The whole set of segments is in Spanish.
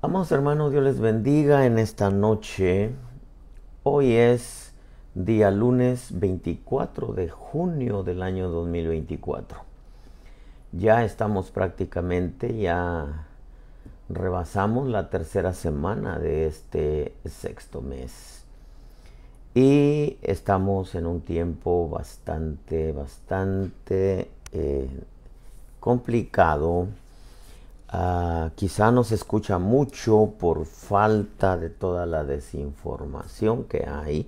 Amados hermanos, Dios les bendiga en esta noche. Hoy es día lunes 24 de junio del año 2024. Ya estamos prácticamente, ya rebasamos la tercera semana de este sexto mes. Y estamos en un tiempo bastante complicado. Quizá no se escucha mucho por falta de toda la desinformación que hay,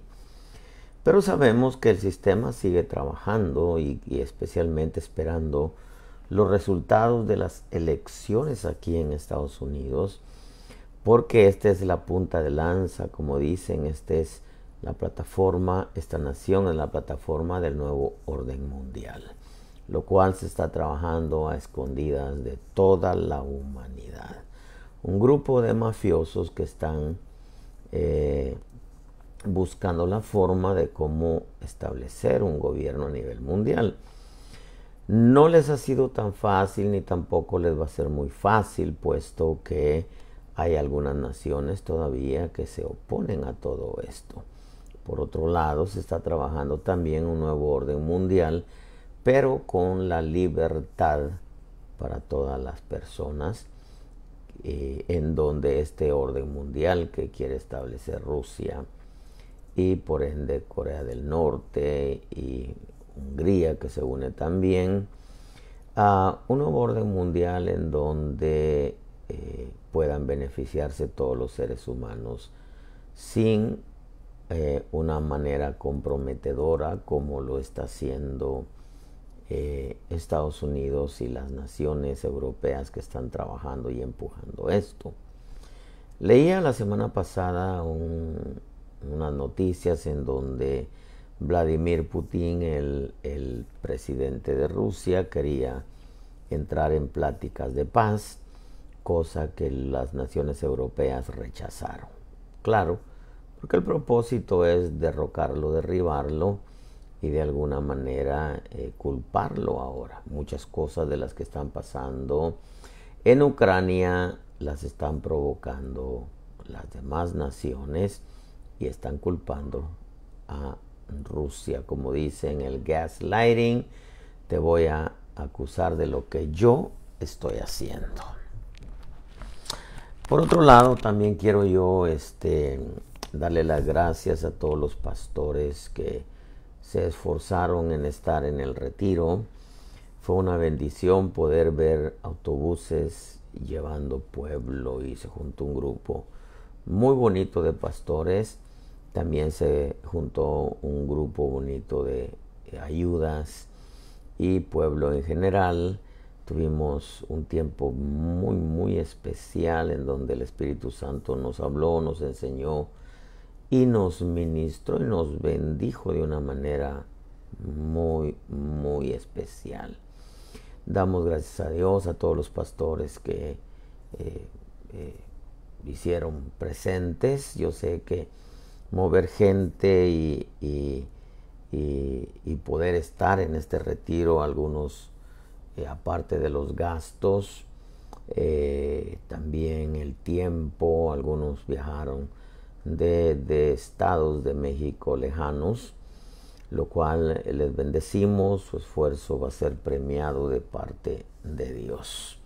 pero sabemos que el sistema sigue trabajando y especialmente esperando los resultados de las elecciones aquí en Estados Unidos, porque esta es la punta de lanza, como dicen, esta es la plataforma, esta nación es la plataforma del nuevo orden mundial, lo cual se está trabajando a escondidas de toda la humanidad. Un grupo de mafiosos que están buscando la forma de cómo establecer un gobierno a nivel mundial. No les ha sido tan fácil ni tampoco les va a ser muy fácil, puesto que hay algunas naciones todavía que se oponen a todo esto. Por otro lado, se está trabajando también un nuevo orden mundial, pero con la libertad para todas las personas, en donde este orden mundial que quiere establecer Rusia y por ende Corea del Norte y Hungría, que se une también a un nuevo orden mundial en donde puedan beneficiarse todos los seres humanos sin una manera comprometedora como lo está haciendo Estados Unidos y las naciones europeas que están trabajando y empujando esto. Leía la semana pasada unas noticias en donde Vladimir Putin, el presidente de Rusia, quería entrar en pláticas de paz, cosa que las naciones europeas rechazaron. Claro, porque el propósito es derrocarlo, derribarlo y de alguna manera culparlo ahora. Muchas cosas de las que están pasando en Ucrania las están provocando las demás naciones y están culpando a Rusia, como dicen, el gaslighting. Te voy a acusar de lo que yo estoy haciendo. Por otro lado, también quiero yo darle las gracias a todos los pastores que se esforzaron en estar en el retiro. Fue una bendición poder ver autobuses llevando pueblo y se juntó un grupo muy bonito de pastores. También se juntó un grupo bonito de ayudas y pueblo en general. Tuvimos un tiempo muy especial en donde el Espíritu Santo nos habló, nos enseñó y nos ministró y nos bendijo de una manera muy especial. Damos gracias a Dios, a todos los pastores que hicieron presentes. Yo sé que mover gente y poder estar en este retiro, algunos aparte de los gastos, también el tiempo, algunos viajaron de estados de México lejanos, lo cual les bendecimos. Su esfuerzo va a ser premiado de parte de Dios.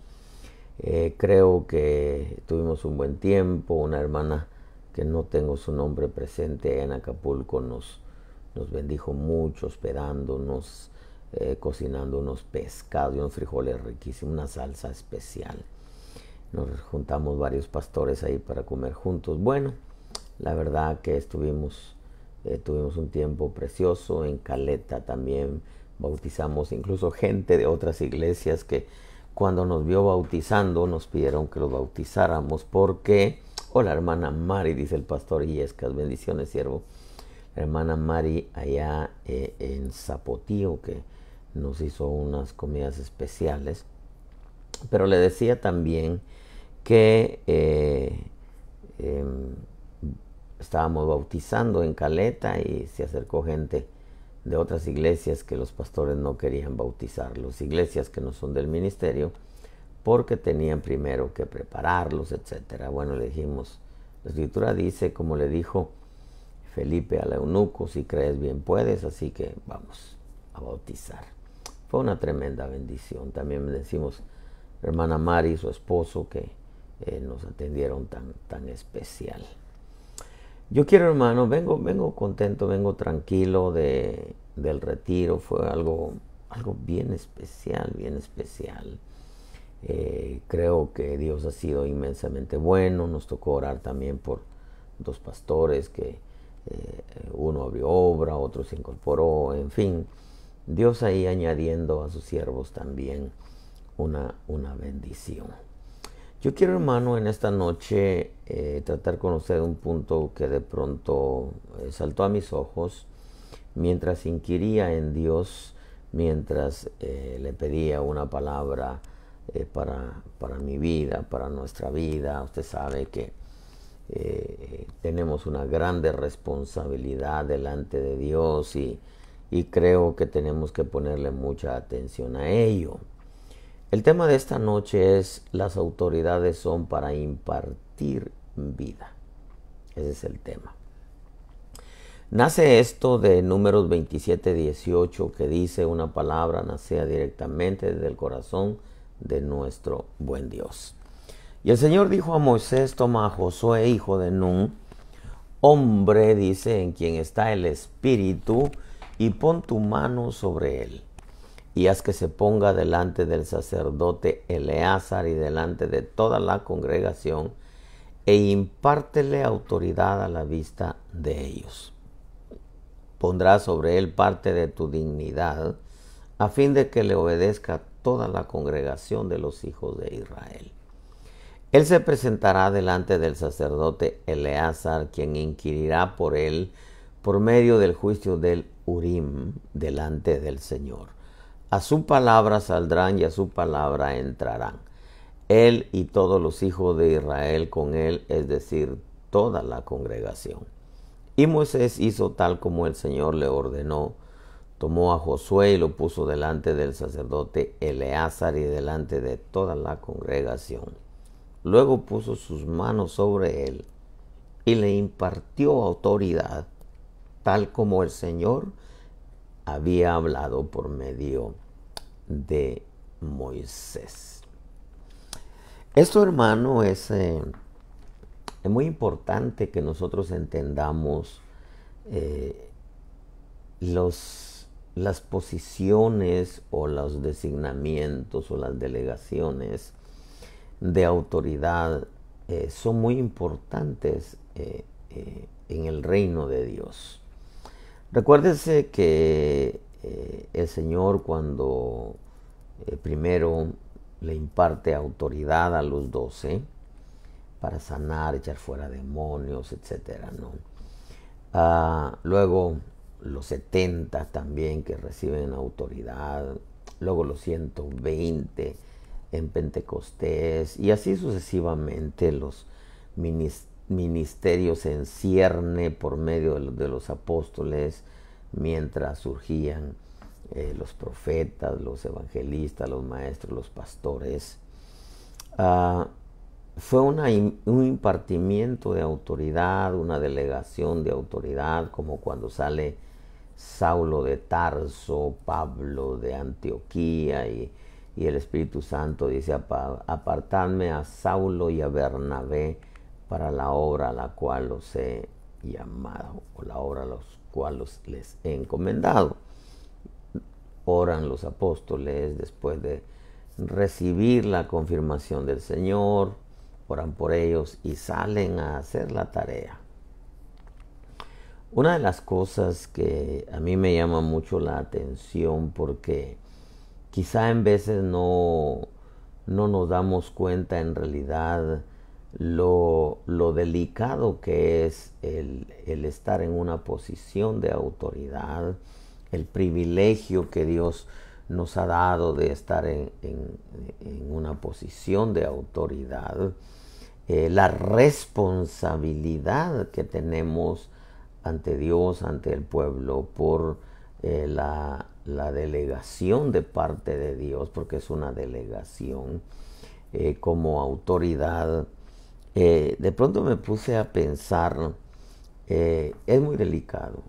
Creo que tuvimos un buen tiempo. Una hermana que no tengo su nombre presente en Acapulco nos bendijo mucho, hospedándonos, cocinando unos pescados y unos frijoles riquísimos, una salsa especial. Nos juntamos varios pastores ahí para comer juntos. Bueno, la verdad que tuvimos un tiempo precioso. En Caleta también bautizamos incluso gente de otras iglesias que cuando nos vio bautizando nos pidieron que los bautizáramos porque, hola hermana Mari, dice el pastor Illescas, bendiciones siervo. La hermana Mari allá en Zapotillo, que nos hizo unas comidas especiales, pero le decía también que estábamos bautizando en Caleta y se acercó gente de otras iglesias que los pastores no querían bautizarlos, iglesias que no son del ministerio, porque tenían primero que prepararlos, etcétera. Bueno, le dijimos, la escritura dice, como le dijo Felipe al eunuco, si crees bien puedes, así que vamos a bautizar. Fue una tremenda bendición. También decimos hermana Mari y su esposo que nos atendieron tan especial. Yo quiero, hermano, vengo contento, vengo tranquilo del retiro. Fue algo bien especial, bien especial. Creo que Dios ha sido inmensamente bueno. Nos tocó orar también por dos pastores que uno abrió obra, otro se incorporó, en fin. Dios ahí añadiendo a sus siervos también una bendición. Yo quiero, hermano, en esta noche tratar con usted un punto que de pronto saltó a mis ojos mientras inquiría en Dios, mientras le pedía una palabra para mi vida, para nuestra vida. Usted sabe que tenemos una grande responsabilidad delante de Dios y creo que tenemos que ponerle mucha atención a ello. El tema de esta noche es: las autoridades son para impartir vida. Ese es el tema. Nace esto de Números 27:18, que dice: una palabra nacía directamente desde el corazón de nuestro buen Dios. Y el Señor dijo a Moisés: toma a Josué, hijo de Nun, hombre, dice, en quien está el Espíritu, y pon tu mano sobre él. Y haz que se ponga delante del sacerdote Eleazar y delante de toda la congregación, e impártele autoridad a la vista de ellos. Pondrás sobre él parte de tu dignidad, a fin de que le obedezca toda la congregación de los hijos de Israel. Él se presentará delante del sacerdote Eleazar, quien inquirirá por él por medio del juicio del Urim delante del Señor. A su palabra saldrán y a su palabra entrarán. Él y todos los hijos de Israel con él, es decir, toda la congregación. Y Moisés hizo tal como el Señor le ordenó. Tomó a Josué y lo puso delante del sacerdote Eleazar y delante de toda la congregación. Luego puso sus manos sobre él y le impartió autoridad, tal como el Señor había hablado por medio de Moisés. Esto, hermano, es muy importante que nosotros entendamos las posiciones o los designamientos o las delegaciones de autoridad. Son muy importantes en el reino de Dios. Recuérdese que el Señor, cuando primero le imparte autoridad a los 12 para sanar, echar fuera demonios, etcétera, ¿no? Luego los 70 también, que reciben autoridad. Luego los 120 en Pentecostés, y así sucesivamente los ministerios en cierne por medio de los apóstoles, mientras surgían los profetas, los evangelistas, los maestros, los pastores. Fue un impartimiento de autoridad, una delegación de autoridad, como cuando sale Saulo de Tarso, Pablo de Antioquía, y el Espíritu Santo dice: apartadme a Saulo y a Bernabé para la obra a la cual los he llamado, o la obra a la cual les he encomendado. Oran los apóstoles después de recibir la confirmación del Señor, oran por ellos y salen a hacer la tarea. Una de las cosas que a mí me llama mucho la atención, porque quizá en veces no nos damos cuenta en realidad lo delicado que es el estar en una posición de autoridad, el privilegio que Dios nos ha dado de estar en una posición de autoridad, la responsabilidad que tenemos ante Dios, ante el pueblo, por la delegación de parte de Dios, porque es una delegación. como autoridad, de pronto me puse a pensar, es muy delicado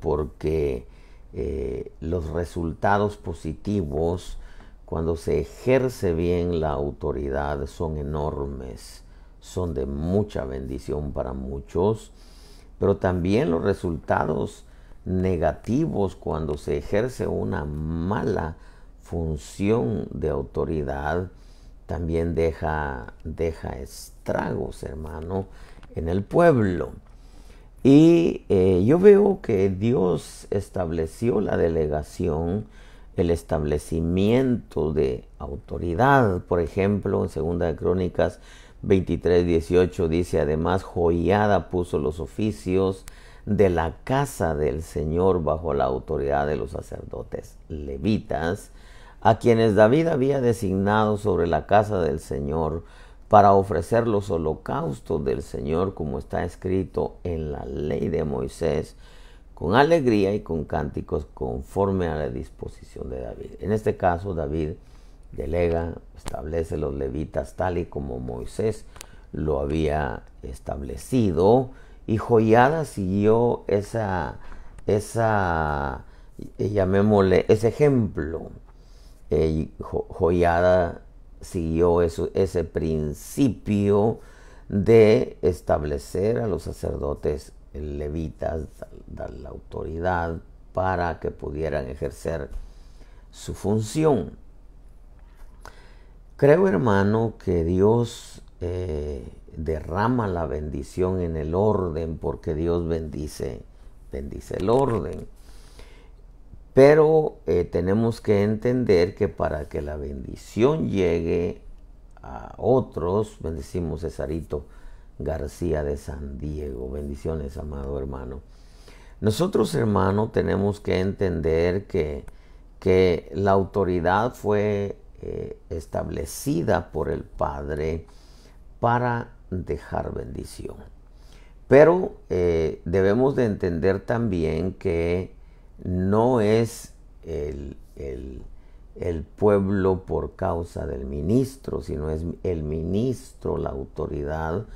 porque los resultados positivos cuando se ejerce bien la autoridad son enormes, son de mucha bendición para muchos, pero también los resultados negativos cuando se ejerce una mala función de autoridad también deja estragos, hermano, en el pueblo. Y yo veo que Dios estableció la delegación, el establecimiento de autoridad. Por ejemplo, en 2 Crónicas 23:18 dice: además Joiada puso los oficios de la casa del Señor bajo la autoridad de los sacerdotes levitas, a quienes David había designado sobre la casa del Señor para ofrecer los holocaustos del Señor, como está escrito en la ley de Moisés, con alegría y con cánticos conforme a la disposición de David. En este caso, David delega, establece los levitas tal y como Moisés lo había establecido, y Joiada siguió llamémosle, ese ejemplo. Joiada siguió ese principio de establecer a los sacerdotes levitas, dar la autoridad para que pudieran ejercer su función. Creo, hermano, que Dios derrama la bendición en el orden, porque Dios bendice el orden. Pero tenemos que entender que para que la bendición llegue a otros, bendecimos Cesarito García de San Diego, bendiciones, amado hermano. Nosotros, hermano, tenemos que entender que la autoridad fue establecida por el Padre para dejar bendición. Pero debemos de entender también que no es el pueblo por causa del ministro, sino es el ministro, la autoridad,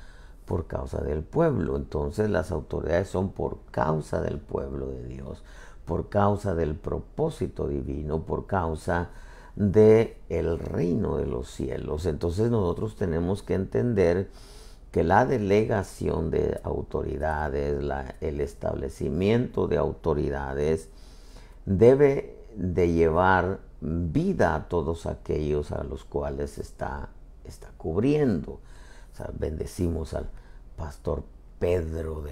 por causa del pueblo. Entonces las autoridades son por causa del pueblo de Dios, por causa del propósito divino, por causa del reino de los cielos. Entonces nosotros tenemos que entender que la delegación de autoridades, el establecimiento de autoridades debe de llevar vida a todos aquellos a los cuales está cubriendo. O sea, bendecimos al pastor Pedro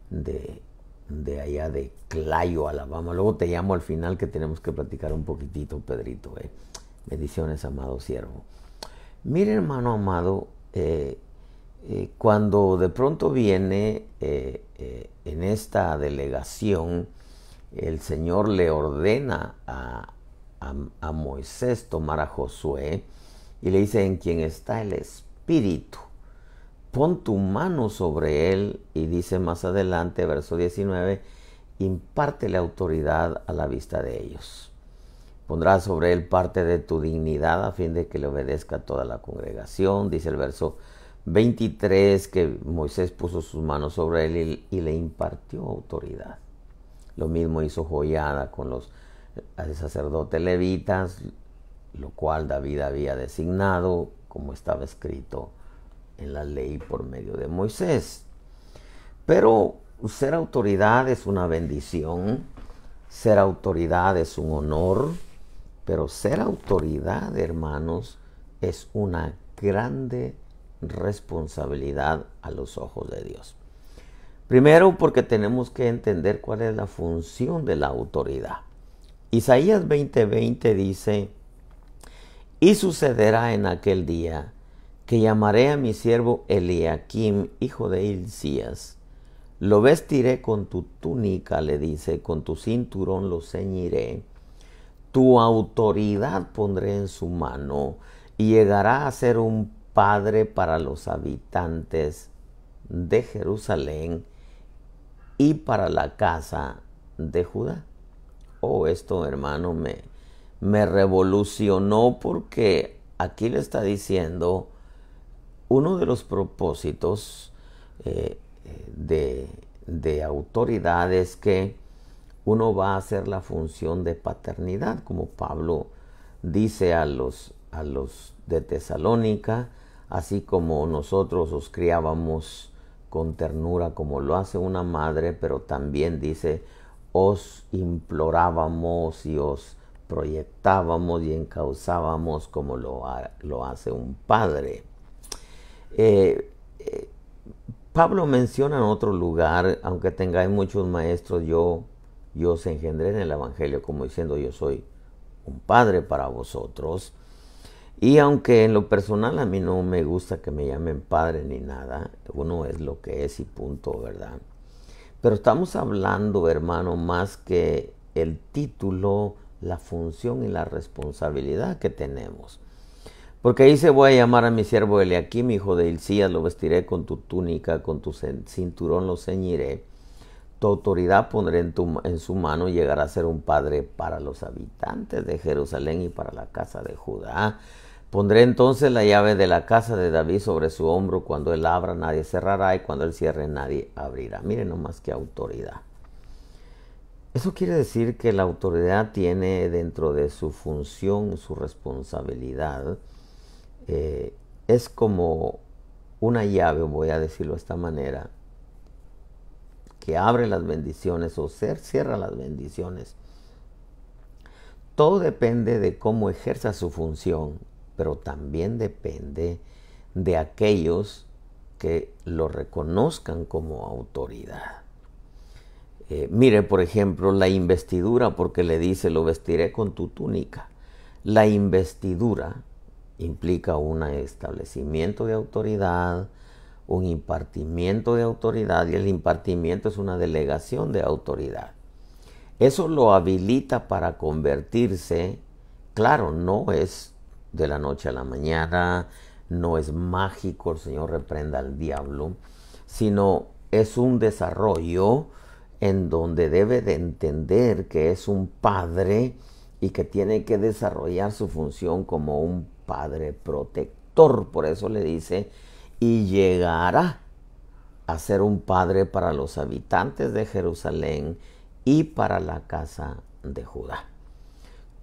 de allá de Clayo, Alabama. Luego te llamo al final que tenemos que platicar un poquitito, Pedrito. Bendiciones, amado siervo. Mire, hermano amado, cuando de pronto viene en esta delegación, el Señor le ordena a Moisés tomar a Josué y le dice: en quien está el Espíritu, pon tu mano sobre él, y dice más adelante, verso 19, impártele autoridad a la vista de ellos. Pondrás sobre él parte de tu dignidad a fin de que le obedezca a toda la congregación. Dice el verso 23 que Moisés puso sus manos sobre él y le impartió autoridad. Lo mismo hizo Joiada con los sacerdotes levitas, lo cual David había designado, como estaba escrito en la ley por medio de Moisés. Pero ser autoridad es una bendición, ser autoridad es un honor, pero ser autoridad, hermanos, es una grande responsabilidad a los ojos de Dios. Primero, porque tenemos que entender cuál es la función de la autoridad. Isaías 20:20 dice: y sucederá en aquel día que llamaré a mi siervo Eliakim, hijo de Hilcías. Lo vestiré con tu túnica, le dice, con tu cinturón lo ceñiré. Tu autoridad pondré en su mano y llegará a ser un padre para los habitantes de Jerusalén y para la casa de Judá. Esto, hermano, me revolucionó, porque aquí le está diciendo uno de los propósitos de autoridad es que uno va a hacer la función de paternidad, como Pablo dice a los de Tesalónica, así como nosotros os criábamos con ternura como lo hace una madre, pero también dice, os implorábamos y os proyectábamos y encauzábamos como lo hace un padre. Pablo menciona en otro lugar, aunque tengáis muchos maestros, yo os engendré en el Evangelio, como diciendo, yo soy un padre para vosotros. Y aunque en lo personal a mí no me gusta que me llamen padre ni nada, uno es lo que es y punto, ¿verdad? Pero estamos hablando, hermano, más que el título, la función y la responsabilidad que tenemos. Porque dice, voy a llamar a mi siervo Eliaquim, hijo de Hilcías, lo vestiré con tu túnica, con tu cinturón lo ceñiré. Tu autoridad pondré en su mano y llegará a ser un padre para los habitantes de Jerusalén y para la casa de Judá. Pondré entonces la llave de la casa de David sobre su hombro. Cuando él abra, nadie cerrará, y cuando él cierre, nadie abrirá. Miren nomás qué autoridad. Eso quiere decir que la autoridad tiene dentro de su función, su responsabilidad, es como una llave, voy a decirlo de esta manera, que abre las bendiciones o cierra las bendiciones. Todo depende de cómo ejerza su función, pero también depende de aquellos que lo reconozcan como autoridad. Mire, por ejemplo, la investidura, porque le dice, lo vestiré con tu túnica. La investidura implica un establecimiento de autoridad, un impartimiento de autoridad, y el impartimiento es una delegación de autoridad. Eso lo habilita para convertirse, claro, no es de la noche a la mañana, no es mágico, el Señor reprenda al diablo, sino es un desarrollo en donde debe de entender que es un padre y que tiene que desarrollar su función como un padre protector. Por eso le dice, y llegará a ser un padre para los habitantes de Jerusalén y para la casa de Judá,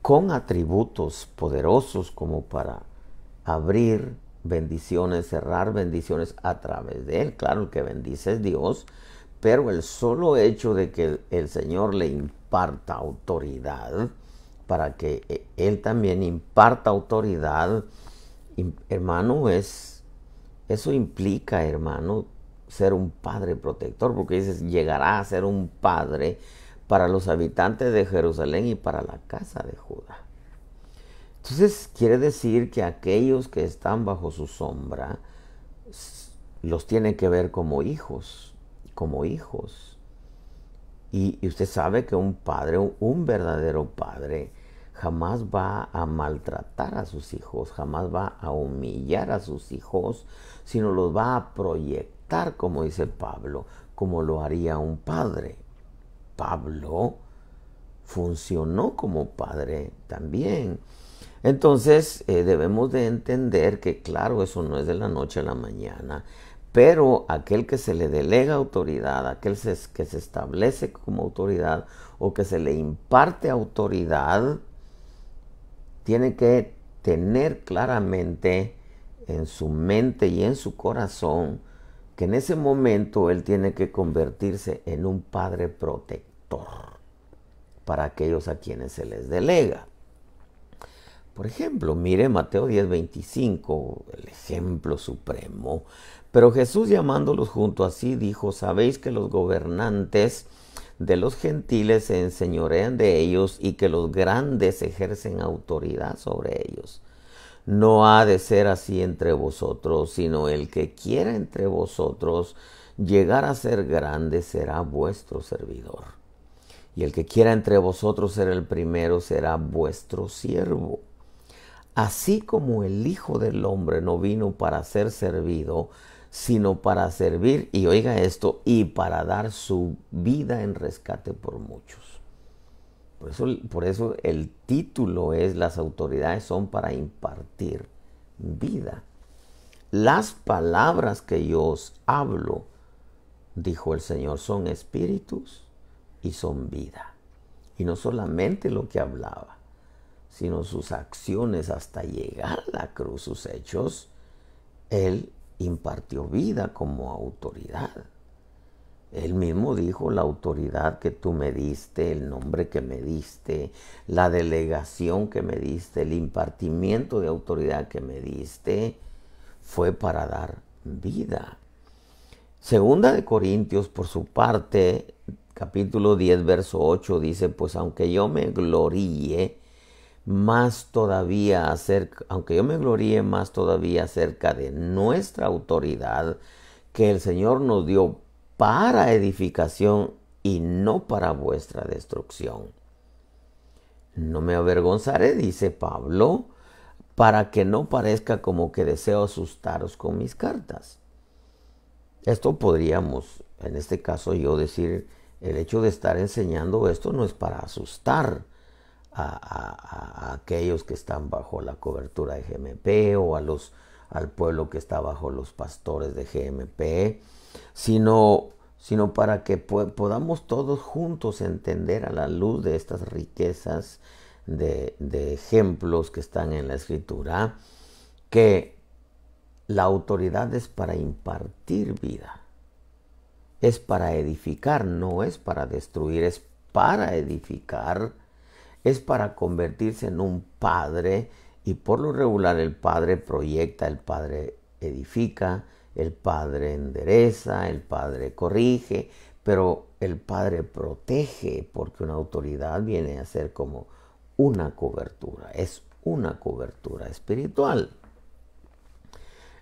con atributos poderosos como para abrir bendiciones, cerrar bendiciones a través de él. Claro, el que bendice es Dios, pero el solo hecho de que el Señor le imparta autoridad, para que él también imparta autoridad, hermano, eso implica, hermano, ser un padre protector, porque dices, llegará a ser un padre para los habitantes de Jerusalén y para la casa de Judá. Entonces quiere decir que aquellos que están bajo su sombra los tiene que ver como hijos, como hijos. Y usted sabe que un padre, un verdadero padre, jamás va a maltratar a sus hijos, jamás va a humillar a sus hijos, sino los va a proyectar, como dice Pablo, como lo haría un padre. Pablo funcionó como padre también. Entonces debemos de entender que, claro, eso no es de la noche a la mañana, pero aquel que se le delega autoridad, aquel que se establece como autoridad o que se le imparte autoridad, tiene que tener claramente en su mente y en su corazón que en ese momento él tiene que convertirse en un padre protector para aquellos a quienes se les delega. Por ejemplo, mire Mateo 10:25, el ejemplo supremo. Pero Jesús, llamándolos junto a sí, dijo, sabéis que los gobernantes de los gentiles se enseñorean de ellos y que los grandes ejercen autoridad sobre ellos. No ha de ser así entre vosotros, sino el que quiera entre vosotros llegar a ser grande será vuestro servidor. Y el que quiera entre vosotros ser el primero será vuestro siervo. Así como el Hijo del Hombre no vino para ser servido, sino para servir, y oiga esto, y para dar su vida en rescate por muchos. Por eso el título es, las autoridades son para impartir vida. Las palabras que yo os hablo, dijo el Señor, son espíritus y son vida. Y no solamente lo que hablaba, sino sus acciones hasta llegar a la cruz, sus hechos. Él impartió vida como autoridad. Él mismo dijo: la autoridad que tú me diste, el nombre que me diste, la delegación que me diste, el impartimiento de autoridad que me diste, fue para dar vida. Segunda de Corintios, por su parte, capítulo 10, verso 8, dice: pues aunque yo me gloríe más todavía acerca de nuestra autoridad que el Señor nos dio para edificación y no para vuestra destrucción. No me avergonzaré, dice Pablo, para que no parezca como que deseo asustaros con mis cartas. Esto podríamos, en este caso yo decir, el hecho de estar enseñando esto no es para asustar a aquellos que están bajo la cobertura de GMP o al pueblo que está bajo los pastores de GMP, sino para que podamos todos juntos entender a la luz de estas riquezas de ejemplos que están en la Escritura, que la autoridad es para impartir vida, es para edificar, no es para destruir, es para edificar, es para convertirse en un padre, y por lo regular el padre proyecta, el padre edifica, el padre endereza, el padre corrige, pero el padre protege, porque una autoridad viene a ser como una cobertura, es una cobertura espiritual.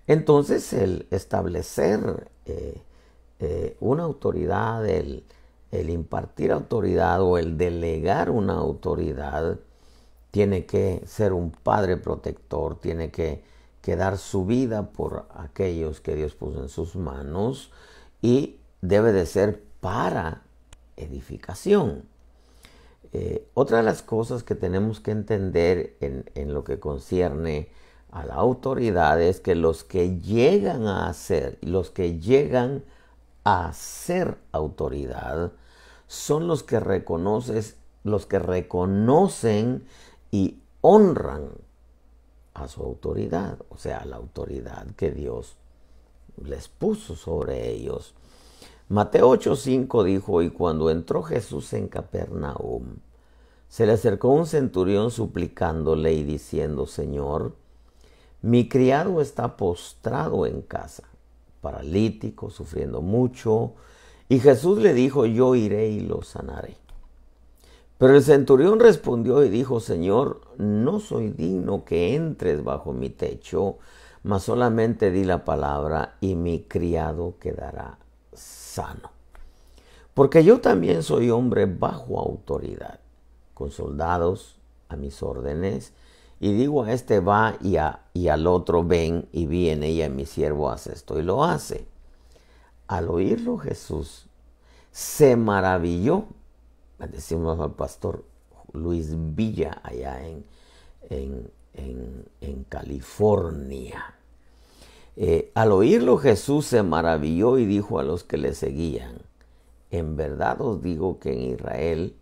Entonces el establecer una autoridad, el impartir autoridad o el delegar una autoridad, tiene que ser un padre protector, tiene que dar su vida por aquellos que Dios puso en sus manos, y debe de ser para edificación. Otra de las cosas que tenemos que entender en lo que concierne a la autoridad es que los que llegan a ser autoridad son los que reconocen y honran a su autoridad, o sea, la autoridad que Dios les puso sobre ellos. Mateo 8:5 dijo: y cuando entró Jesús en Capernaum, se le acercó un centurión suplicándole y diciendo: Señor, mi criado está postrado en casa, paralítico, sufriendo mucho. Y Jesús le dijo: yo iré y lo sanaré. Pero el centurión respondió y dijo: Señor, no soy digno que entres bajo mi techo, mas solamente di la palabra y mi criado quedará sano. Porque yo también soy hombre bajo autoridad, con soldados a mis órdenes, y digo a este va y al otro ven, y viene, y a mi siervo hace esto y lo hace. Al oírlo Jesús se maravilló. Decimos al pastor Luis Villa allá en California. Al oírlo Jesús se maravilló y dijo a los que le seguían: en verdad os digo que en Israel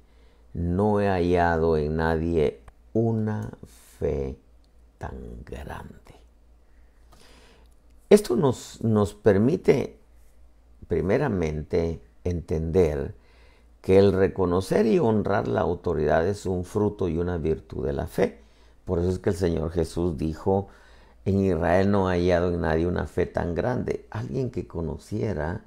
no he hallado en nadie una fe tan grande. Esto nos permite primeramente entender que el reconocer y honrar la autoridad es un fruto y una virtud de la fe. Por eso es que el Señor Jesús dijo: en Israel no ha hallado en nadie una fe tan grande. Alguien que conociera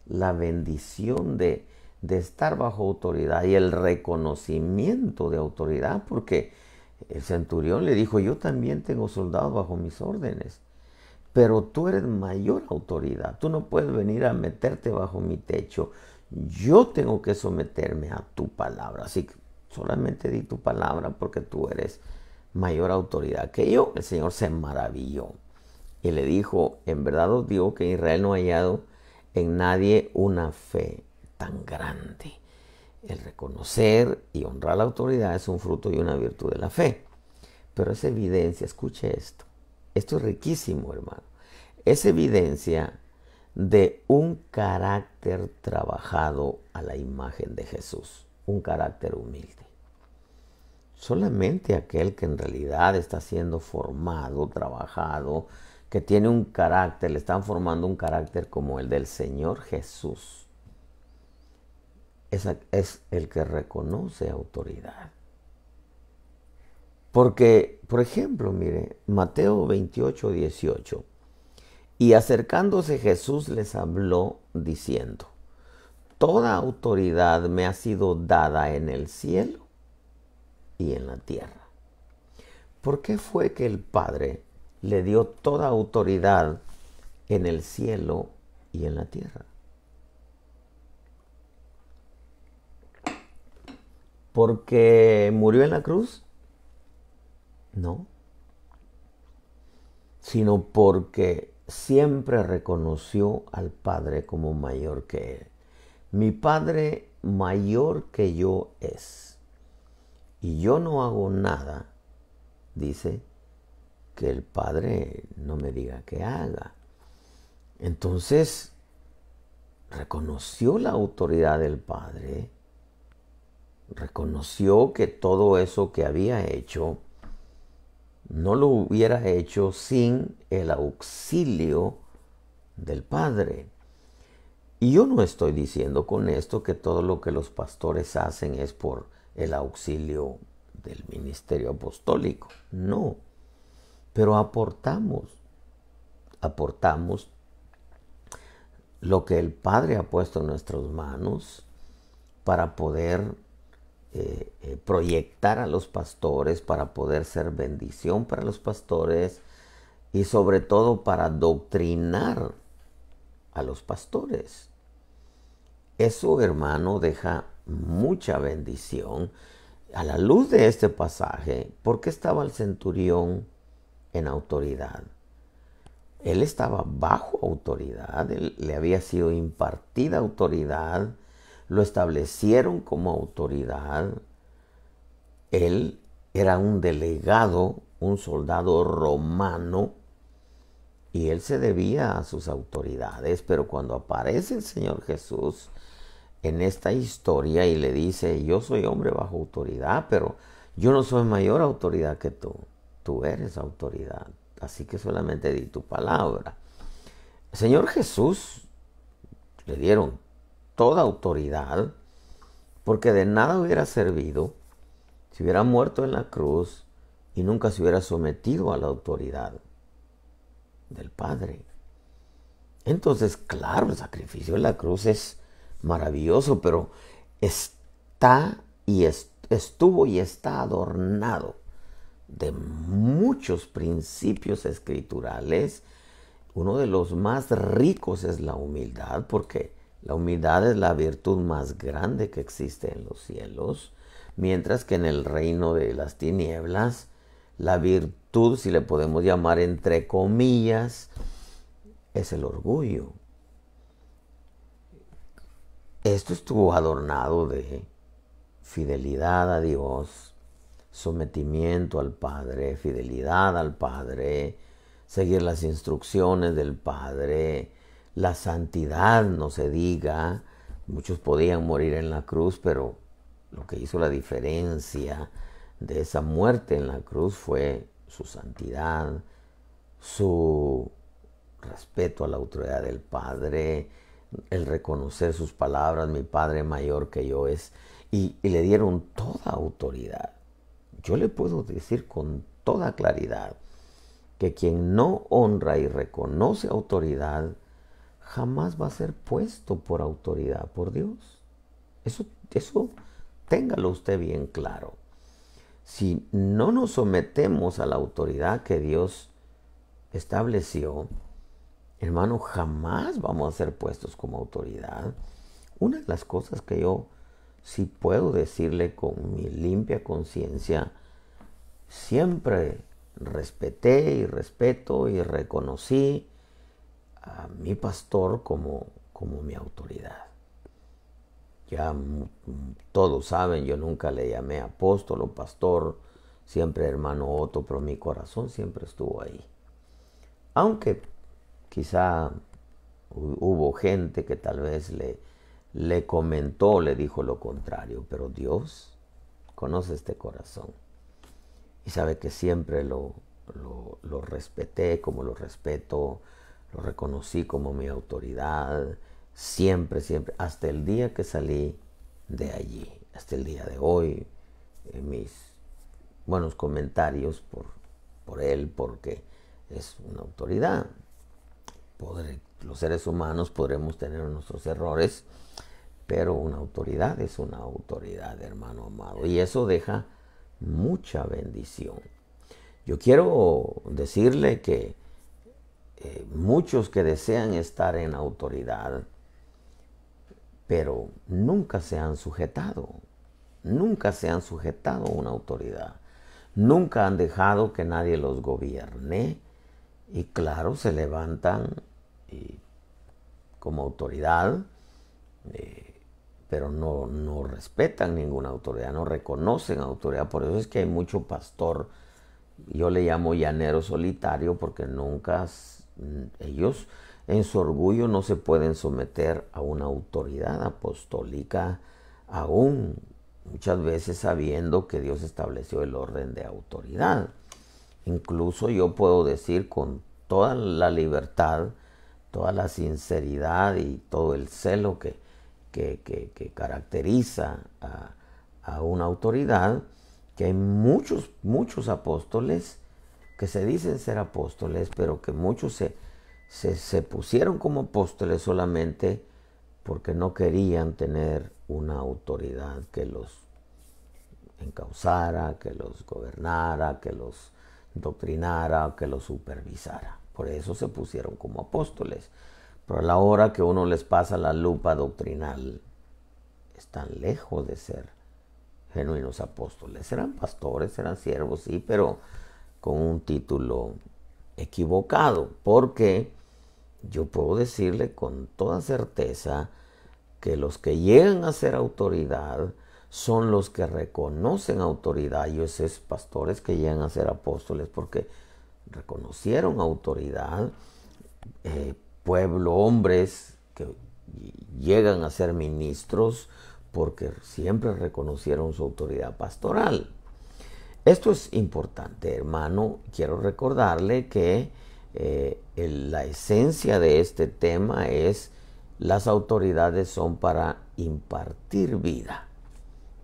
la bendición de estar bajo autoridad y el reconocimiento de autoridad, porque el centurión le dijo: yo también tengo soldados bajo mis órdenes, pero tú eres mayor autoridad, tú no puedes venir a meterte bajo mi techo, yo tengo que someterme a tu palabra, así que solamente di tu palabra porque tú eres mayor autoridad que yo. El Señor se maravilló y le dijo: en verdad os digo que en Israel no ha hallado en nadie una fe tan grande. El reconocer y honrar la autoridad es un fruto y una virtud de la fe, pero es evidencia, escuche esto, esto es riquísimo, hermano. Es evidencia de un carácter trabajado a la imagen de Jesús, un carácter humilde. Solamente aquel que en realidad está siendo formado, trabajado, que tiene un carácter, le están formando un carácter como el del Señor Jesús, es el que reconoce autoridad. Porque, por ejemplo, mire, Mateo 28, 18. Y acercándose Jesús les habló diciendo: toda autoridad me ha sido dada en el cielo y en la tierra. ¿Por qué fue que el Padre le dio toda autoridad en el cielo y en la tierra? ¿Porque murió en la cruz? No. Sino porque siempre reconoció al Padre como mayor que él. Mi Padre mayor que yo es. Y yo no hago nada, dice, que el Padre no me diga que haga. Entonces, reconoció la autoridad del Padre, reconoció que todo eso que había hecho no lo hubiera hecho sin el auxilio del Padre. Y yo no estoy diciendo con esto que todo lo que los pastores hacen es por el auxilio del ministerio apostólico. No. Pero aportamos lo que el Padre ha puesto en nuestras manos para poder proyectar a los pastores, para poder ser bendición para los pastores y sobre todo para doctrinar a los pastores. Eso, hermano, deja mucha bendición. A la luz de este pasaje, ¿por qué estaba el centurión en autoridad? Él estaba bajo autoridad, le había sido impartida autoridad, lo establecieron como autoridad. Él era un delegado, un soldado romano, y él se debía a sus autoridades. Pero cuando aparece el Señor Jesús en esta historia y le dice: yo soy hombre bajo autoridad, pero yo no soy mayor autoridad que tú eres autoridad, así que solamente di tu palabra. El Señor Jesús le dieron toda autoridad, porque de nada hubiera servido si hubiera muerto en la cruz y nunca se hubiera sometido a la autoridad del Padre. Entonces, claro, el sacrificio de la cruz es maravilloso, pero estuvo y está adornado de muchos principios escriturales. Uno de los más ricos es la humildad, porque la humildad es la virtud más grande que existe en los cielos, mientras que en el reino de las tinieblas, la virtud, si le podemos llamar entre comillas, es el orgullo. Esto estuvo adornado de fidelidad a Dios, sometimiento al Padre, fidelidad al Padre, seguir las instrucciones del Padre, la santidad, no se diga. Muchos podían morir en la cruz, pero lo que hizo la diferencia de esa muerte en la cruz fue su santidad, su respeto a la autoridad del Padre, el reconocer sus palabras: mi Padre mayor que yo es, y le dieron toda autoridad. Yo le puedo decir con toda claridad que quien no honra y reconoce autoridad jamás va a ser puesto por autoridad por Dios. Eso téngalo usted bien claro. Si no nos sometemos a la autoridad que Dios estableció, hermano, jamás vamos a ser puestos como autoridad. Una de las cosas que yo sí puedo decirle con mi limpia conciencia, siempre respeté y respeto y reconocí a mi pastor como mi autoridad. Ya todos saben, yo nunca le llamé apóstol o pastor, siempre hermano Otto, pero mi corazón siempre estuvo ahí. Aunque quizá hubo gente que tal vez le comentó, le dijo lo contrario, pero Dios conoce este corazón y sabe que siempre lo respeté como lo respeto, lo reconocí como mi autoridad, siempre, siempre, hasta el día que salí de allí, hasta el día de hoy, mis buenos comentarios por él, porque es una autoridad. Los seres humanos podremos tener nuestros errores, pero una autoridad es una autoridad, hermano amado, y eso deja mucha bendición. Yo quiero decirle que muchos que desean estar en autoridad, pero nunca se han sujetado a una autoridad, nunca han dejado que nadie los gobierne, y claro, se levantan como autoridad, pero no respetan ninguna autoridad, no reconocen autoridad. Por eso es que hay mucho pastor, yo le llamo llanero solitario, porque nunca ellos en su orgullo no se pueden someter a una autoridad apostólica, aún muchas veces sabiendo que Dios estableció el orden de autoridad. Incluso yo puedo decir con toda la libertad, toda la sinceridad y todo el celo que caracteriza a una autoridad, que hay muchos apóstoles que se dicen ser apóstoles, pero que muchos se pusieron como apóstoles solamente porque no querían tener una autoridad que los encauzara, que los gobernara, que los doctrinara, que los supervisara. Por eso se pusieron como apóstoles. Pero a la hora que uno les pasa la lupa doctrinal, están lejos de ser genuinos apóstoles. Serán pastores, serán siervos, sí, pero con un título equivocado. Porque yo puedo decirle con toda certeza que los que llegan a ser autoridad son los que reconocen autoridad, y esos pastores que llegan a ser apóstoles porque reconocieron autoridad, pueblo, hombres que llegan a ser ministros porque siempre reconocieron su autoridad pastoral. Esto es importante, hermano. Quiero recordarle que la esencia de este tema es: las autoridades son para impartir vida.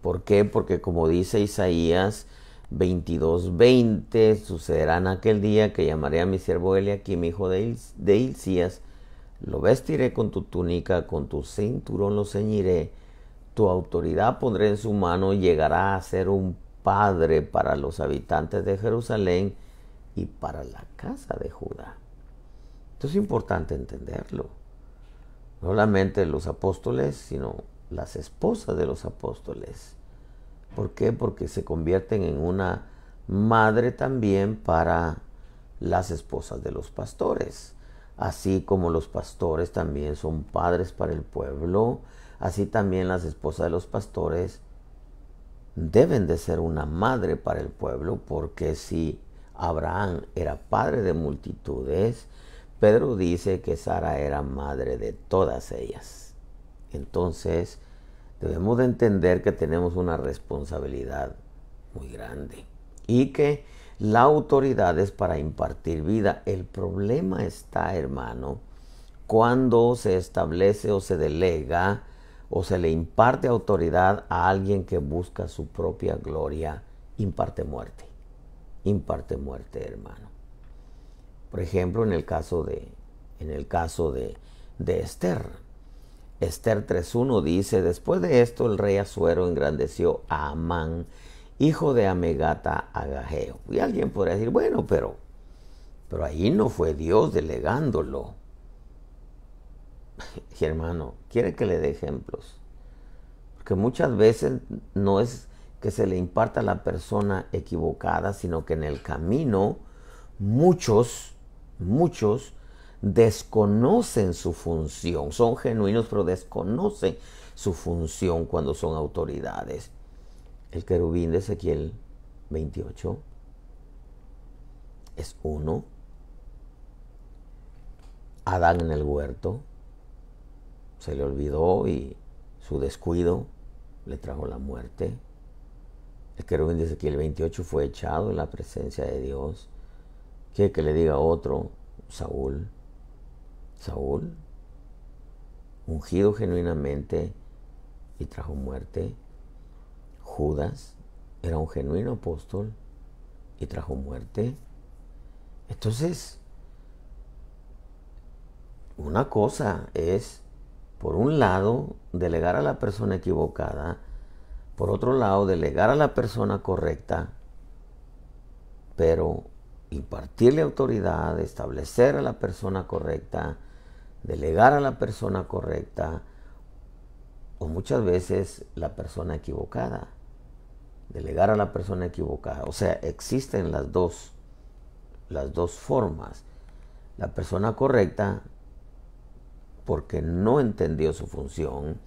¿Por qué? Porque como dice Isaías 22:20, sucederá en aquel día que llamaré a mi siervo Eliaquim, hijo de Hilcías, lo vestiré con tu túnica, con tu cinturón lo ceñiré, tu autoridad pondré en su mano, y llegará a ser un padre para los habitantes de Jerusalén y para la casa de Judá. Esto es importante entenderlo. No solamente los apóstoles, sino las esposas de los apóstoles. ¿Por qué? Porque se convierten en una madre también para las esposas de los pastores. Así como los pastores también son padres para el pueblo, así también las esposas de los pastores deben de ser una madre para el pueblo, porque si Abraham era padre de multitudes, Pedro dice que Sara era madre de todas ellas. Entonces, debemos de entender que tenemos una responsabilidad muy grande y que la autoridad es para impartir vida. El problema está, hermano, cuando se establece o se delega o se le imparte autoridad a alguien que busca su propia gloria. Imparte muerte, hermano. Por ejemplo, en el caso de Esther. Esther 3:1 dice: después de esto el rey Asuero engrandeció a Amán, hijo de Amegata, Agageo. Y alguien podría decir: bueno, pero ahí no fue Dios delegándolo. Y hermano, quiere que le dé ejemplos. Porque muchas veces no es que se le imparta a la persona equivocada, sino que en el camino muchos desconocen su función. Son genuinos, pero desconocen su función cuando son autoridades. El querubín de Ezequiel 28 es uno. Adán en el huerto, se le olvidó y su descuido le trajo la muerte. El querubín de Ezequiel 28 fue echado en la presencia de Dios. ¿Quiere que le diga otro? Saúl, ungido genuinamente y trajo muerte. Judas era un genuino apóstol y trajo muerte. Entonces, una cosa es, por un lado, delegar a la persona equivocada, por otro lado, delegar a la persona correcta, pero impartirle autoridad, establecer a la persona correcta, delegar a la persona correcta, o muchas veces la persona equivocada, delegar a la persona equivocada. O sea, existen las dos formas. La persona correcta porque no entendió su función,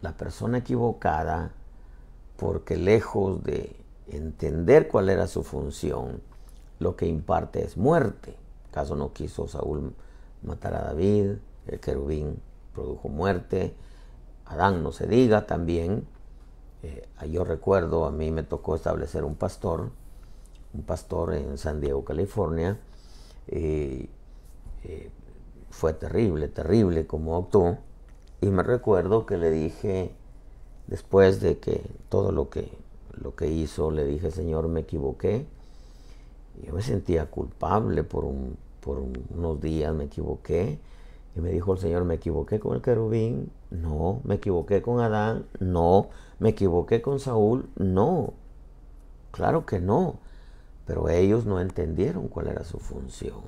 la persona equivocada porque lejos de entender cuál era su función, lo que imparte es muerte. ¿Acaso no quiso Saúl matar a David? El querubín produjo muerte. Adán no se diga también. Yo recuerdo, a mí me tocó establecer un pastor en San Diego, California. Fue terrible como actuó. Y me recuerdo que le dije, después de que todo lo que hizo, le dije: Señor, me equivoqué. Yo me sentía culpable por unos días, me equivoqué. Y me dijo el Señor: ¿me equivoqué con el querubín? No. ¿Me equivoqué con Adán? No. ¿Me equivoqué con Saúl? No. Claro que no. Pero ellos no entendieron cuál era su función.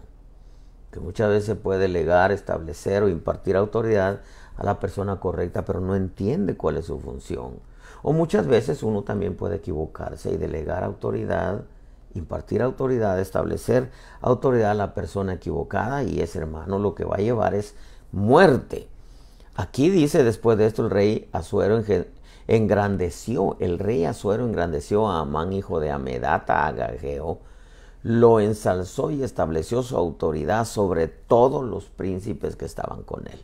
Que muchas veces se puede delegar, establecer o impartir autoridad a la persona correcta, pero no entiende cuál es su función. O muchas veces uno también puede equivocarse y delegar autoridad, impartir autoridad, establecer autoridad a la persona equivocada, y ese hermano lo que va a llevar es muerte. Aquí dice, después de esto, el rey Asuero engrandeció a Amán, hijo de Amedata, Agageo, lo ensalzó y estableció su autoridad sobre todos los príncipes que estaban con él.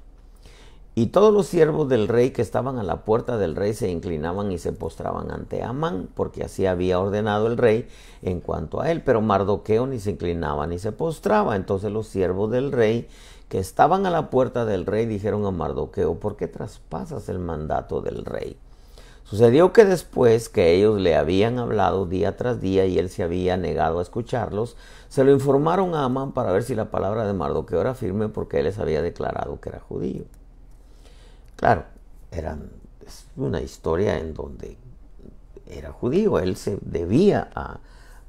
Y todos los siervos del rey que estaban a la puerta del rey se inclinaban y se postraban ante Amán, porque así había ordenado el rey en cuanto a él. Pero Mardoqueo ni se inclinaba ni se postraba. Entonces los siervos del rey que estaban a la puerta del rey dijeron a Mardoqueo: ¿por qué traspasas el mandato del rey? Sucedió que después que ellos le habían hablado día tras día y él se había negado a escucharlos, se lo informaron a Amán para ver si la palabra de Mardoqueo era firme, porque él les había declarado que era judío. Claro, es una historia en donde era judío, él se debía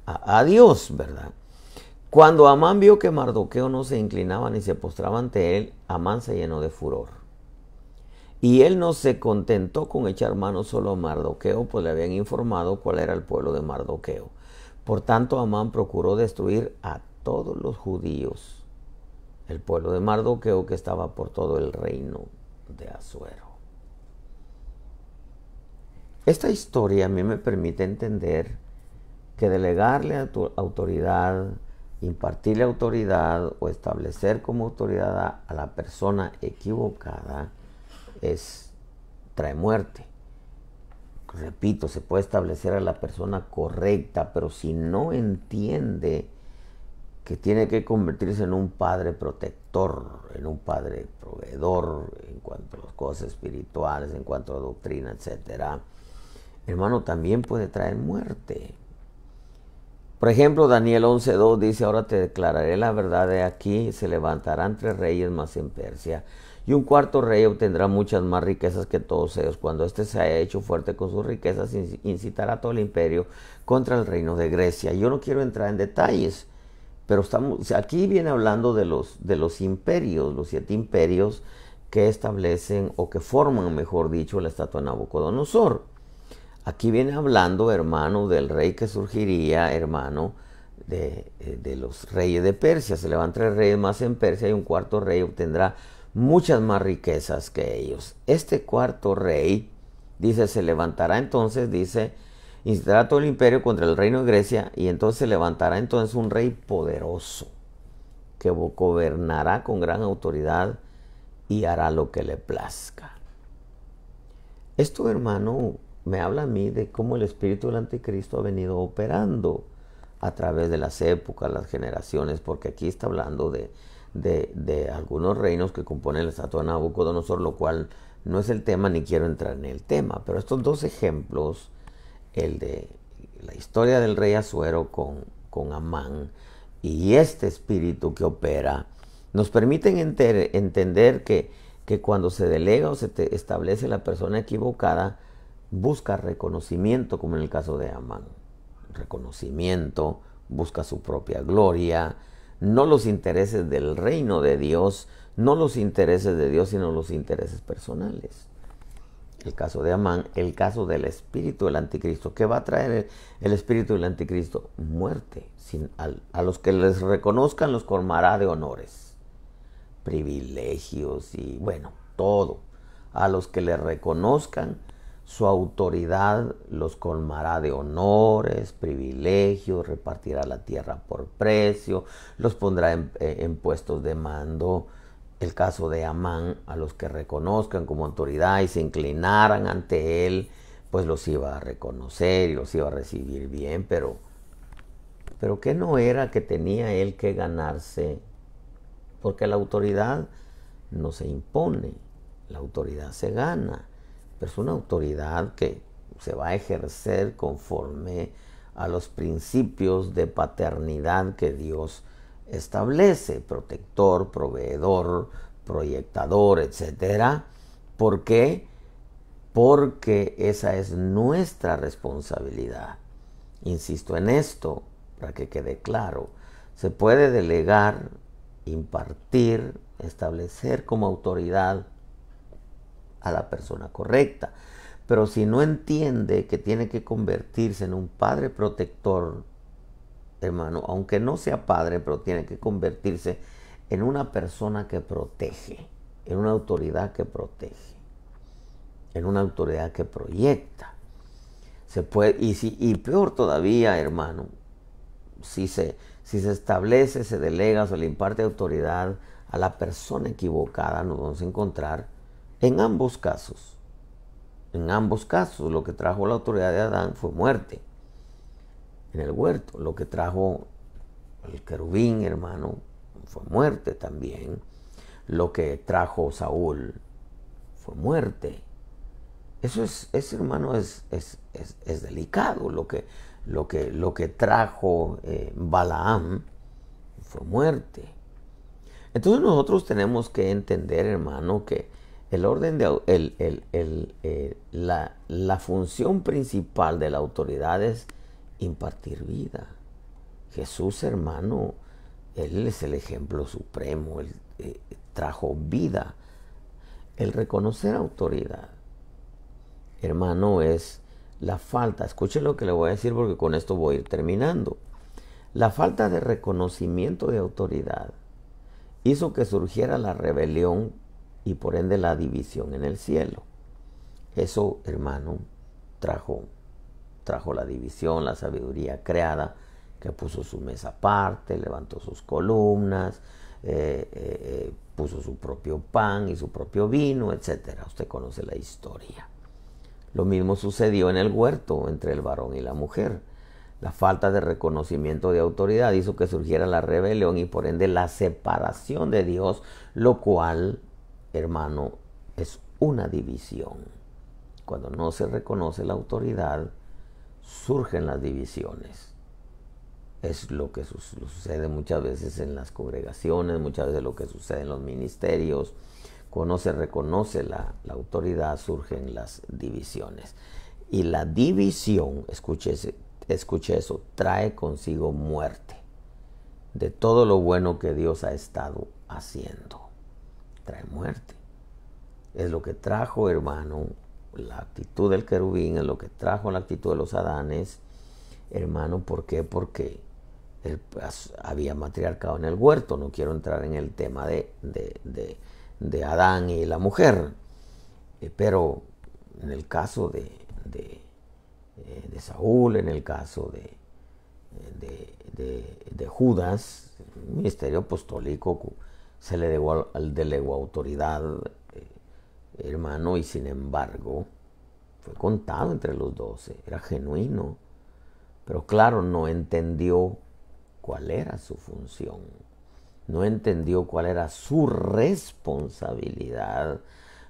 a Dios, ¿verdad? Cuando Amán vio que Mardoqueo no se inclinaba ni se postraba ante él, Amán se llenó de furor. Y él no se contentó con echar mano solo a Mardoqueo, pues le habían informado cuál era el pueblo de Mardoqueo. Por tanto, Amán procuró destruir a todos los judíos, el pueblo de Mardoqueo que estaba por todo el reino de Asuero. Esta historia a mí me permite entender que delegarle autoridad, impartirle autoridad o establecer como autoridad a la persona equivocada trae muerte. Repito, se puede establecer a la persona correcta, pero si no entiende que tiene que convertirse en un padre protector, en un padre proveedor en cuanto a las cosas espirituales, en cuanto a doctrina, etc., hermano, también puede traer muerte. Por ejemplo, Daniel 11:2 dice: ahora te declararé la verdad, de aquí se levantarán 3 reyes más en Persia, y un cuarto rey obtendrá muchas más riquezas que todos ellos. Cuando éste se haya hecho fuerte con sus riquezas, incitará a todo el imperio contra el reino de Grecia. Yo no quiero entrar en detalles, pero aquí viene hablando de los imperios, los 7 imperios que establecen, o que forman, mejor dicho, la estatua de Nabucodonosor. Aquí viene hablando, hermano, del rey que surgiría, hermano, de los reyes de Persia. Se levantan 3 reyes más en Persia, y un cuarto rey obtendrá muchas más riquezas que ellos. Este cuarto rey, dice, se levantará entonces, dice, incitará todo el imperio contra el reino de Grecia, y entonces se levantará entonces un rey poderoso. que gobernará con gran autoridad y hará lo que le plazca. Esto, hermano, me habla a mí de cómo el espíritu del anticristo ha venido operando a través de las épocas, las generaciones, porque aquí está hablando de algunos reinos que componen la estatua de Nabucodonosor, lo cual no es el tema ni quiero entrar en el tema, pero estos dos ejemplos, el de la historia del rey Asuero con Amán y este espíritu que opera, nos permiten entender que cuando se delega o se establece la persona equivocada, busca reconocimiento, como en el caso de Amán. Reconocimiento, busca su propia gloria, no los intereses del reino de Dios, no los intereses de Dios, sino los intereses personales. El caso de Amán, el caso del espíritu del anticristo. ¿Qué va a traer el espíritu del anticristo? Muerte. A los que les reconozcan los colmará de honores, privilegios y bueno, todo. A los que le reconozcan su autoridad los colmará de honores, privilegios, repartirá la tierra por precio, los pondrá en puestos de mando. El caso de Amán, a los que reconozcan como autoridad y se inclinaran ante él, pues los iba a reconocer y los iba a recibir bien, pero ¿qué no era que tenía él que ganarse? Porque la autoridad no se impone, la autoridad se gana, pero es una autoridad que se va a ejercer conforme a los principios de paternidad que Dios establece, protector, proveedor, proyectador, etc. ¿Por qué? Porque esa es nuestra responsabilidad. Insisto en esto para que quede claro. Se puede delegar, impartir, establecer como autoridad a la persona correcta, pero si no entiende que tiene que convertirse en un padre protector, hermano, aunque no sea padre, pero tiene que convertirse en una persona que protege, en una autoridad que protege, en una autoridad que proyecta. Se puede, y peor todavía, hermano, si se establece, se delega, se le imparte autoridad a la persona equivocada, nos vamos a encontrar en ambos casos. En ambos casos, lo que trajo la autoridad de Adán fue muerte. En el huerto, lo que trajo el querubín, hermano, fue muerte también. Lo que trajo Saúl fue muerte. Eso hermano, es delicado. Lo que trajo Balaam fue muerte. Entonces nosotros tenemos que entender, hermano, que el orden la función principal de la autoridad es impartir vida. Jesús, hermano, Él es el ejemplo supremo. Él trajo vida. El reconocer autoridad, hermano, es la falta. Escuche lo que le voy a decir porque con esto voy a ir terminando. La falta de reconocimiento de autoridad hizo que surgiera la rebelión y por ende la división en el cielo. Eso, hermano, trajo la división, la sabiduría creada, que puso su mesa aparte, levantó sus columnas, puso su propio pan y su propio vino, etc. Usted conoce la historia. Lo mismo sucedió en el huerto entre el varón y la mujer. La falta de reconocimiento de autoridad hizo que surgiera la rebelión y por ende la separación de Dios, lo cual, hermano, es una división. Cuando no se reconoce la autoridad, surgen las divisiones. Es lo que sucede muchas veces en las congregaciones, muchas veces lo que sucede en los ministerios. Cuando no se reconoce la autoridad, surgen las divisiones. Y la división, escuche eso, trae consigo muerte de todo lo bueno que Dios ha estado haciendo. Trae muerte. Es lo que trajo, hermano, la actitud del querubín, es lo que trajo la actitud de los Adanes, hermano. ¿Por qué? Porque había matriarcado en el huerto. No quiero entrar en el tema de Adán y la mujer, pero en el caso de Saúl, en el caso de Judas, ministerio apostólico se le delegó autoridad, hermano, y sin embargo fue contado entre los 12, era genuino, pero claro, no entendió cuál era su función, no entendió cuál era su responsabilidad,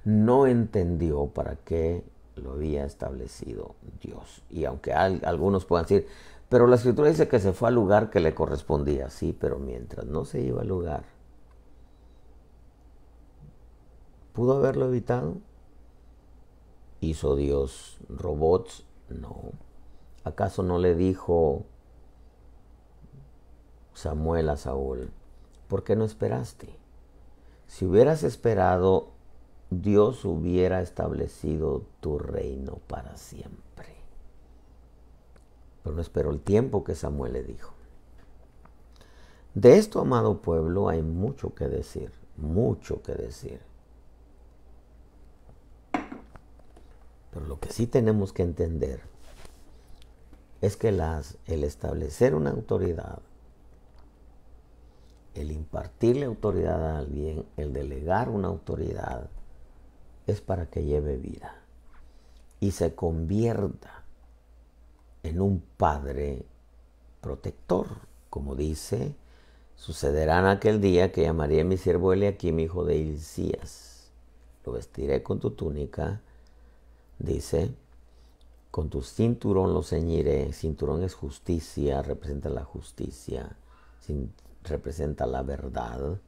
no entendió para qué lo había establecido Dios. Y aunque algunos puedan decir, pero la Escritura dice que se fue al lugar que le correspondía, sí, pero mientras no se iba al lugar, ¿pudo haberlo evitado? ¿Hizo Dios robots? No. ¿Acaso no le dijo Samuel a Saúl, ¿por qué no esperaste? Si hubieras esperado, Dios hubiera establecido tu reino para siempre. Pero no esperó el tiempo que Samuel le dijo. De esto, amado pueblo, hay mucho que decir, mucho que decir. Pero lo que sí tenemos que entender es que el establecer una autoridad, el impartirle autoridad a alguien, el delegar una autoridad, es para que lleve vida y se convierta en un padre protector. Como dice, sucederá en aquel día que llamaré a mi siervo Eliaquim, hijo de Hilcías. Lo vestiré con tu túnica, dice, con tu cinturón lo ceñiré. Cinturón es justicia, representa la justicia, representa la verdad.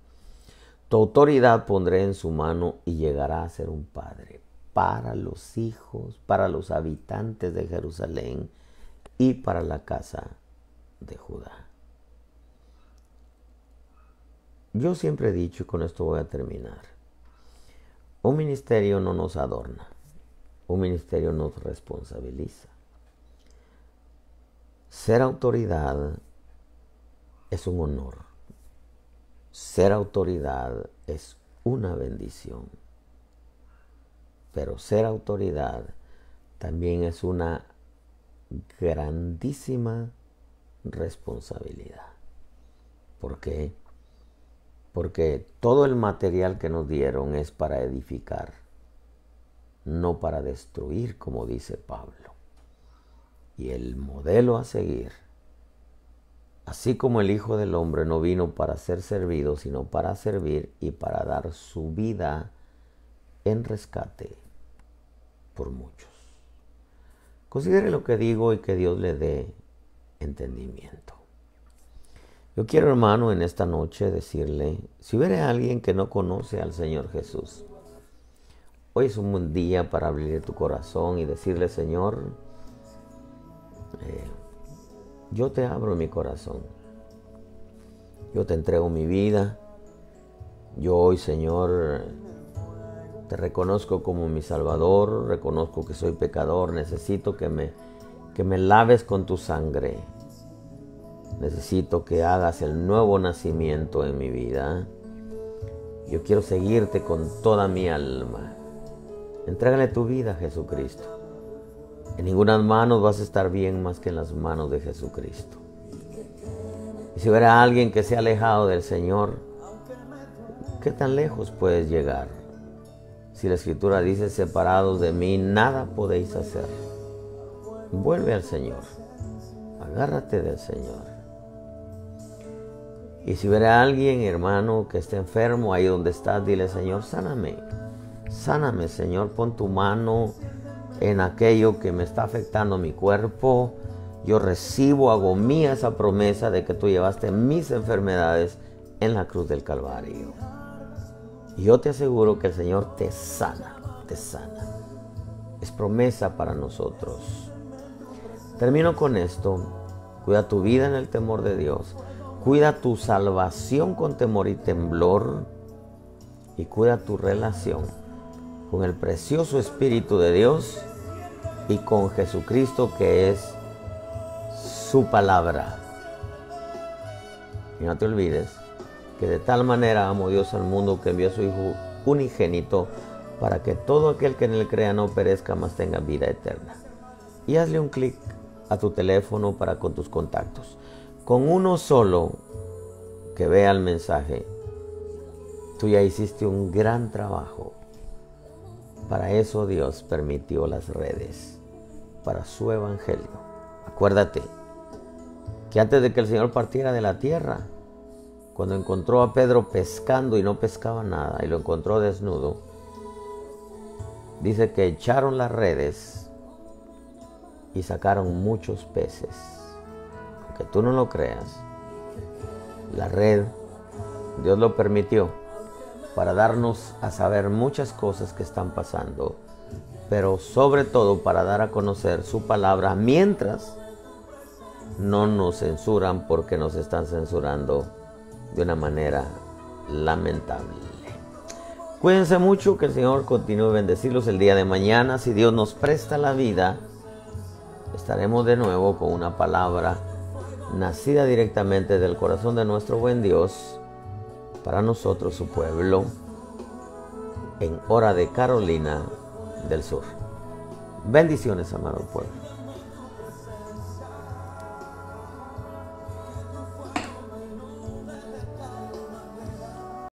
Tu autoridad pondré en su mano y llegará a ser un padre para los hijos, para los habitantes de Jerusalén y para la casa de Judá. Yo siempre he dicho, y con esto voy a terminar, un ministerio no nos adorna, un ministerio nos responsabiliza. Ser autoridad es un honor. Ser autoridad es una bendición, pero ser autoridad también es una grandísima responsabilidad. ¿Por qué? Porque todo el material que nos dieron es para edificar, no para destruir, como dice Pablo. Y el modelo a seguir, así como el Hijo del Hombre no vino para ser servido, sino para servir y para dar su vida en rescate por muchos. Considere lo que digo y que Dios le dé entendimiento. Yo quiero, hermano, en esta noche decirle, si hubiera alguien que no conoce al Señor Jesús, hoy es un buen día para abrir tu corazón y decirle, Señor, yo te abro mi corazón. Yo te entrego mi vida. Yo hoy, Señor, te reconozco como mi Salvador. Reconozco que soy pecador. Necesito que me laves con tu sangre. Necesito que hagas el nuevo nacimiento en mi vida. Yo quiero seguirte con toda mi alma. Entrégale tu vida a Jesucristo. En ninguna manos vas a estar bien más que en las manos de Jesucristo. Y si hubiera alguien que se ha alejado del Señor, ¿qué tan lejos puedes llegar? Si la Escritura dice, separados de mí, nada podéis hacer. Vuelve al Señor. Agárrate del Señor. Y si hubiera alguien, hermano, que esté enfermo, ahí donde estás, dile, Señor, sáname. Sáname, Señor, pon tu mano en aquello que me está afectando mi cuerpo. Yo recibo, hago mía esa promesa de que tú llevaste mis enfermedades en la cruz del Calvario. Y yo te aseguro que el Señor te sana, te sana. Es promesa para nosotros. Termino con esto. Cuida tu vida en el temor de Dios. Cuida tu salvación con temor y temblor. Y cuida tu relación con el precioso Espíritu de Dios y con Jesucristo, que es su palabra. Y no te olvides que de tal manera amó Dios al mundo que envió a su Hijo unigénito para que todo aquel que en él crea no perezca, mas tenga vida eterna. Y hazle un clic a tu teléfono para con tus contactos. Con uno solo que vea el mensaje, tú ya hiciste un gran trabajo. Para eso Dios permitió las redes, para su evangelio. Acuérdate que antes de que el Señor partiera de la tierra, cuando encontró a Pedro pescando y no pescaba nada, y lo encontró desnudo, dice que echaron las redes y sacaron muchos peces. Aunque tú no lo creas, la red, Dios lo permitió para darnos a saber muchas cosas que están pasando, pero sobre todo para dar a conocer su palabra mientras no nos censuran, porque nos están censurando de una manera lamentable. Cuídense mucho, que el Señor continúe bendecirlos. El día de mañana, si Dios nos presta la vida, estaremos de nuevo con una palabra nacida directamente del corazón de nuestro buen Dios para nosotros, su pueblo, en hora de Carolina del Sur. Bendiciones, amado pueblo.